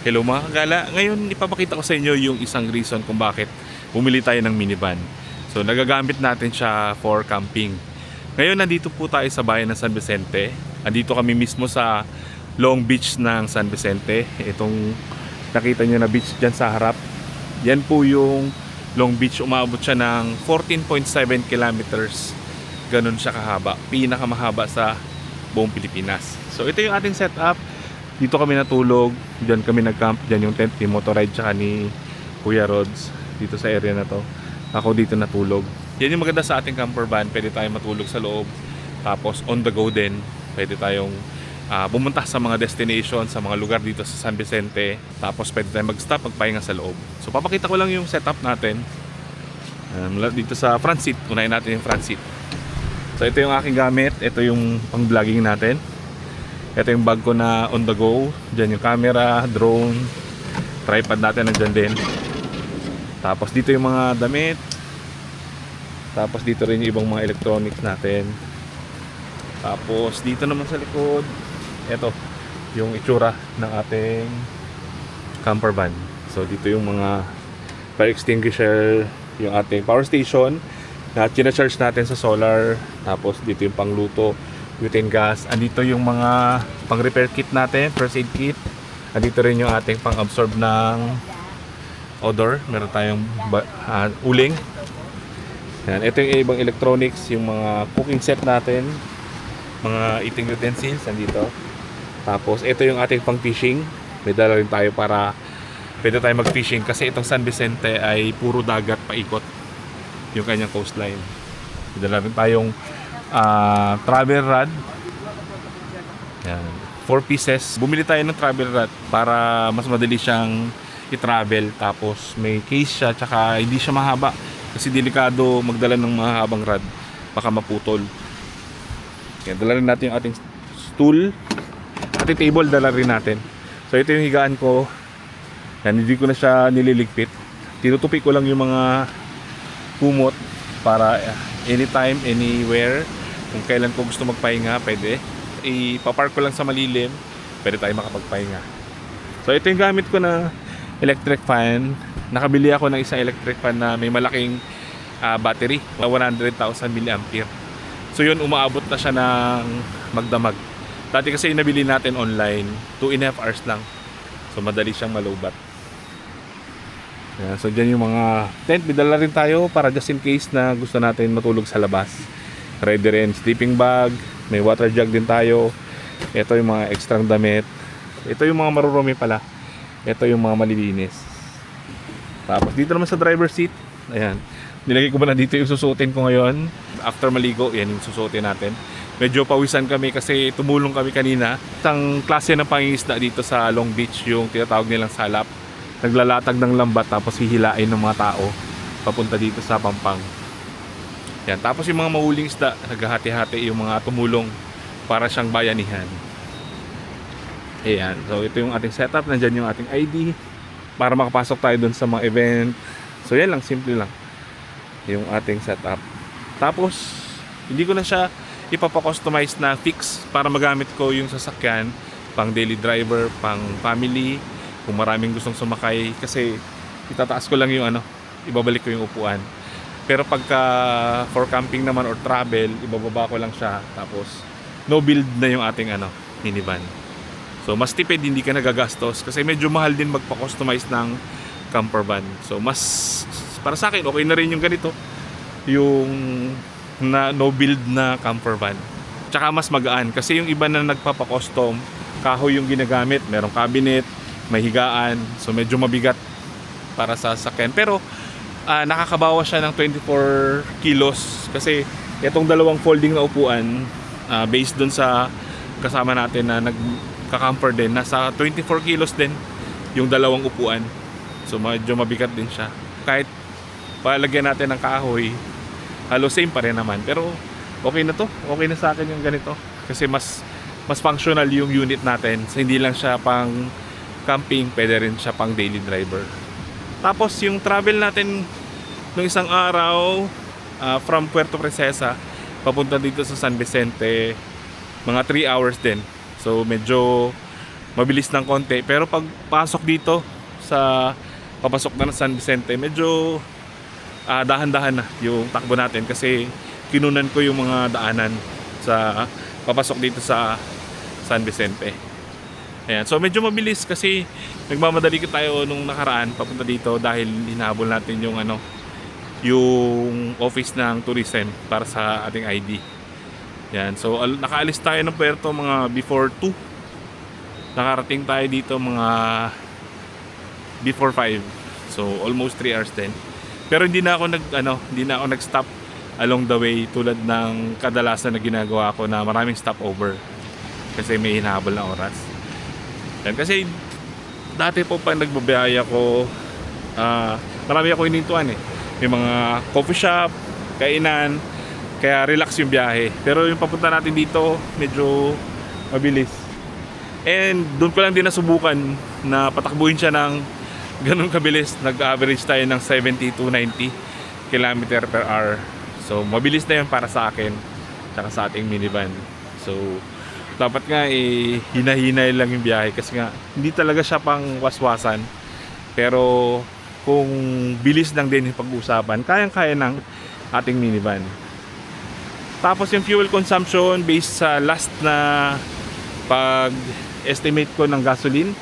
Hello mga kagala, ngayon ipapakita ko sa inyo yung isang reason kung bakit bumili tayo ng minivan. So nagagamit natin siya for camping. Ngayon nandito po tayo sa bayan ng San Vicente. Andito kami mismo sa Long Beach ng San Vicente. Itong nakita nyo na beach dyan sa harap. Yan po yung Long Beach, umabot siya ng 14.7 kilometers. Ganun siya kahaba, pinakamahaba sa buong Pilipinas. So ito yung ating setup. Dito kami natulog, diyan kami nag-camp, diyan yung tent ni Motoride tsaka ni Kuya Rods dito sa area na to. Ako dito natulog. Yan yung maganda sa ating camper van, pwede tayong matulog sa loob. Tapos on the go din, pwede tayong pumunta sa mga destination, sa mga lugar dito sa San Vicente. Tapos pwede tayong mag-stop, magpahinga sa loob. So papakita ko lang yung setup natin. Dito sa front seat, unahin natin yung front seat. So ito yung aking gamit, ito yung pang-vlogging natin. Ito yung bag ko na on the go. Diyan yung camera, drone, tripod natin nandyan din. Tapos dito yung mga damit. Tapos dito rin yung ibang mga electronics natin. Tapos dito naman sa likod, ito yung itsura ng ating camper van. So dito yung mga fire extinguisher, yung ating power station na charge natin sa solar. Tapos dito yung pangluto, butane gas. Andito yung mga pang repair kit natin, first aid kit. Andito rin yung ating pang absorb ng odor. Meron tayong uling. Yan. Ito yung ibang electronics, yung mga cooking set natin, mga eating utensils andito. Tapos ito yung ating pang fishing. May dala rin tayo para pwede tayo mag fishing kasi itong San Vicente ay puro dagat paikot yung kanyang coastline. May dala rin tayong travel rod. Yan. 4 pieces. Bumili tayo ng travel rod para mas madali siyang i-travel. Tapos may case siya, tsaka hindi siya mahaba kasi delikado magdala ng mahabang rod, baka maputol. Yan, dala rin natin yung ating stool. Ating table dala rin natin. So ito yung higaan ko. Yan, hindi ko na siya nililigpit. Tinutupi ko lang yung mga kumot para anytime, anywhere. Kung kailan ko gusto magpahinga, pwede. Ipapark ko lang sa malilim, pwede tayo makapagpahinga. So ito yung gamit ko na electric fan. Nakabili ako ng isang electric fan na may malaking battery, 100,000 mAh. So yun, umaabot na siya ng magdamag. Dati kasi nabili natin online, 2.5 hours lang. So madali siyang malubat. So dyan yung mga tent, bidala rin tayo para just in case na gusto natin matulog sa labas. Ready rin sleeping bag, may water jug din tayo. Ito yung mga extra damit. Ito yung mga marurumi pala. Ito yung mga malilinis. Tapos dito naman sa driver seat, ayan, nilagay ko ba na dito yung susuotin ko ngayon. After maligo, yan yung susuotin natin. Medyo pawisan kami kasi tumulong kami kanina. Isang klase ng pangingisda dito sa Long Beach, yung tinatawag nilang salap. Naglalatag ng lambat tapos hihilain ng mga tao papunta dito sa Pampang. Yan. Tapos yung mga mahuling isda, naghahati-hati yung mga tumulong para siyang bayanihan. Ayan. So ito yung ating setup. Nandyan yung ating ID para makapasok tayo dun sa mga event. So yan lang, simple lang yung ating setup. Tapos hindi ko na siya ipapakustomize na fix para magamit ko yung sasakyan pang daily driver, pang family, kung maraming gustong sumakay, kasi itataas ko lang yung ibabalik ko yung upuan. Pero pagka for camping naman or travel, ibababa ko lang siya, tapos no build na yung ating minivan. So mas tipid, hindi ka nagagastos kasi medyo mahal din magpa-customize ng camper van. So mas para sa akin okay na rin yung ganito, yung na no build na camper van. Tsaka mas magaan kasi yung iba na nagpapa-custom, kahoy yung ginagamit, merong cabinet, may higaan, so medyo mabigat para sa sasakyan. Pero nakakabawas siya ng 24 kilos kasi itong dalawang folding na upuan, based dun sa kasama natin na nagka-camper din, nasa 24 kilos din yung dalawang upuan. So medyo mabigat din siya. Kahit palagyan natin ng kahoy, halos same pa rin naman. Pero okay na to, okay na sa akin yung ganito kasi mas functional yung unit natin. So hindi lang siya pang camping, pwede rin siya pang daily driver. Tapos yung travel natin nung isang araw, from Puerto Princesa papunta dito sa San Vicente, mga 3 hours din. So medyo mabilis ng konti. Pero pag pasok dito sa papasok na ng San Vicente, medyo dahan-dahan na yung takbo natin kasi kinunan ko yung mga daanan sa papasok dito sa San Vicente. Ayan. So medyo mabilis kasi nagmamadali tayo nung nakaraan papunta dito dahil hinahabol natin yung yung office ng tourism para sa ating ID. Yan. So nakaalis tayo ng Puerto mga before 2. Nakarating tayo dito mga before 5. So almost 3 hours din. Pero hindi na ako nag-stop along the way tulad ng kadalasan na ginagawa ko na maraming stopover kasi may hinahabol na oras. Yan. Kasi dati po pag nagbabiyahe ako, marami ako hinintuan eh. May mga coffee shop, kainan, kaya relax yung biyahe. Pero yung papunta natin dito, medyo mabilis. And doon ko lang din nasubukan na patakbuhin siya ng ganun kabilis. Nag-average tayo ng 70 to 90 km per hour. So mabilis na yun para sa akin tsaka sa ating minivan. So dapat nga hinahinay lang yung biyahe kasi nga hindi talaga siya pang waswasan. Pero kung bilis lang din yung pag-usapan, kayang-kaya ng ating minivan. Tapos yung fuel consumption based sa last na pag-estimate ko ng gasoline,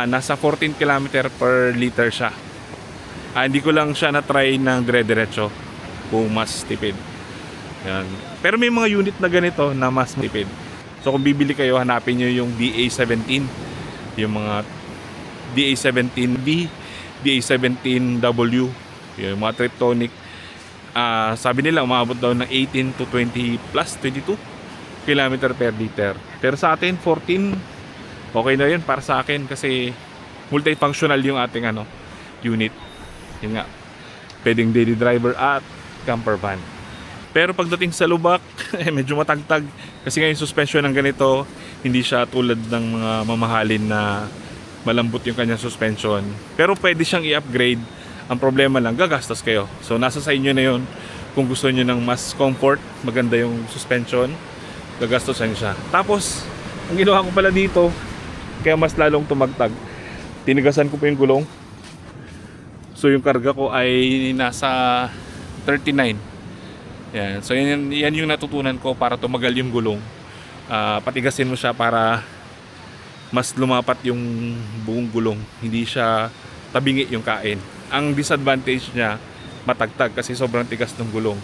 nasa 14 km per liter siya. Hindi ko lang siya na-try ng dire-diretso kung mas tipid. Yan. Pero may mga unit na ganito na mas tipid. So kung bibili kayo, hanapin nyo yung DA17. Yung mga DA17B, DA17W, yung mga Triptonic. Sabi nila umabot daw ng 18 to 20 plus 22 km per liter. Pero sa atin 14, okay na yun para sa akin kasi multifunctional yung ating unit. Yun nga, pwedeng daily driver at camper van. Pero pagdating sa lubak, medyo matagtag kasi ngayon suspension ng ganito, hindi siya tulad ng mga mamahalin na malambot yung kanyang suspension. Pero pwede siyang i-upgrade. Ang problema lang, gagastos kayo. So nasa sa inyo na yun. Kung gusto nyo ng mas comfort, maganda yung suspension, gagastosan siya. Tapos, ang ginawa ko pala dito, kaya mas lalong tumagtag, tinigasan ko pa yung gulong. So yung karga ko ay nasa 39. Yan. So yan yung natutunan ko para tumagal yung gulong. Patigasin mo siya para mas lumapat yung buong gulong, hindi siya tabingi yung kain. Ang disadvantage niya, matagtag kasi sobrang tigas ng gulong.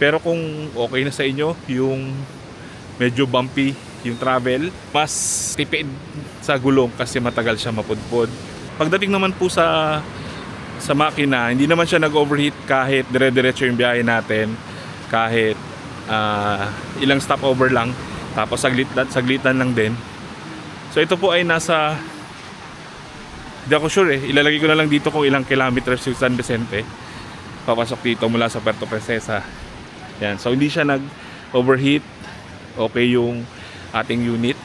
Pero kung okay na sa inyo yung medyo bumpy yung travel, mas tipid sa gulong kasi matagal siya mapudpod. Pagdating naman po sa makina, hindi naman siya nag-overheat kahit dire-diretso yung biyahe natin, kahit ilang stopover lang, tapos saglitan lang din. So ito po ay nasa, hindi ako sure ilalagay ko na lang dito kung ilang kilometers yung San Vicente papasok dito mula sa Puerto Princesa. Yan. So hindi siya nag-overheat. Okay yung ating unit,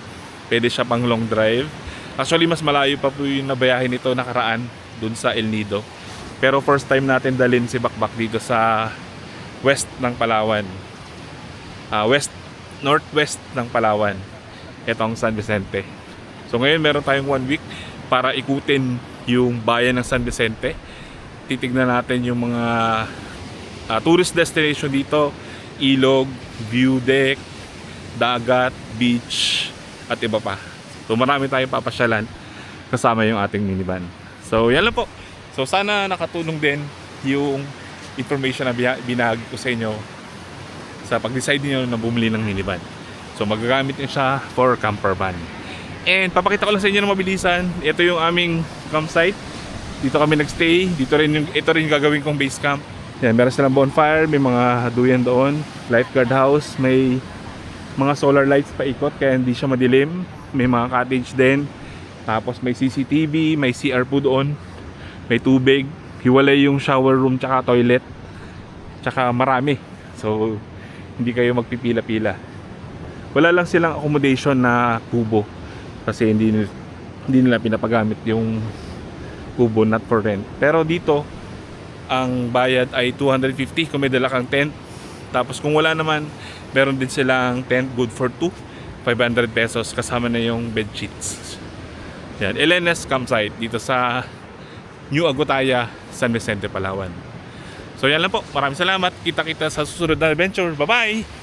pwede siya pang long drive. Actually mas malayo pa po yung nabayahin nito nakaraan dun sa El Nido. Pero first time natin dalhin si Bakbak dito sa west ng Palawan, northwest ng Palawan, itong San Vicente. So ngayon meron tayong 1 week para ikutin yung bayan ng San Vicente. Titignan natin yung mga tourist destination dito, ilog, view deck, dagat, beach, at iba pa. So marami tayong papasyalan kasama yung ating minivan. So yan lang po. So sana nakatulong din yung information na binahagi ko sa inyo sa pag-decide niyo na bumili ng minivan. So magagamit niyo siya for camper van. And papakita ko lang sa inyo na mabilisan. Ito yung aming campsite. Dito kami nagstay. Ito rin yung gagawin kong base camp. Yan, meron silang bonfire, may mga duyan doon, lifeguard house, may mga solar lights pa ikot kaya hindi siya madilim. May mga cottage din. Tapos may CCTV, may CR po doon. May tubig. Hiwalay yung shower room tsaka toilet. Tsaka marami. So hindi kayo magpipila-pila. Wala lang silang accommodation na kubo. Kasi hindi nila pinapagamit yung kubo, not for rent. Pero dito ang bayad ay 250 kung may dala kang tent. Tapos kung wala naman, meron din silang tent good for 2. 500 pesos kasama na yung bed sheets. Yan, LNS campsite dito sa New Agutaya, San Vicente, Palawan. So yan lang po. Maraming salamat. Kita-kita sa susunod na adventure. Bye-bye!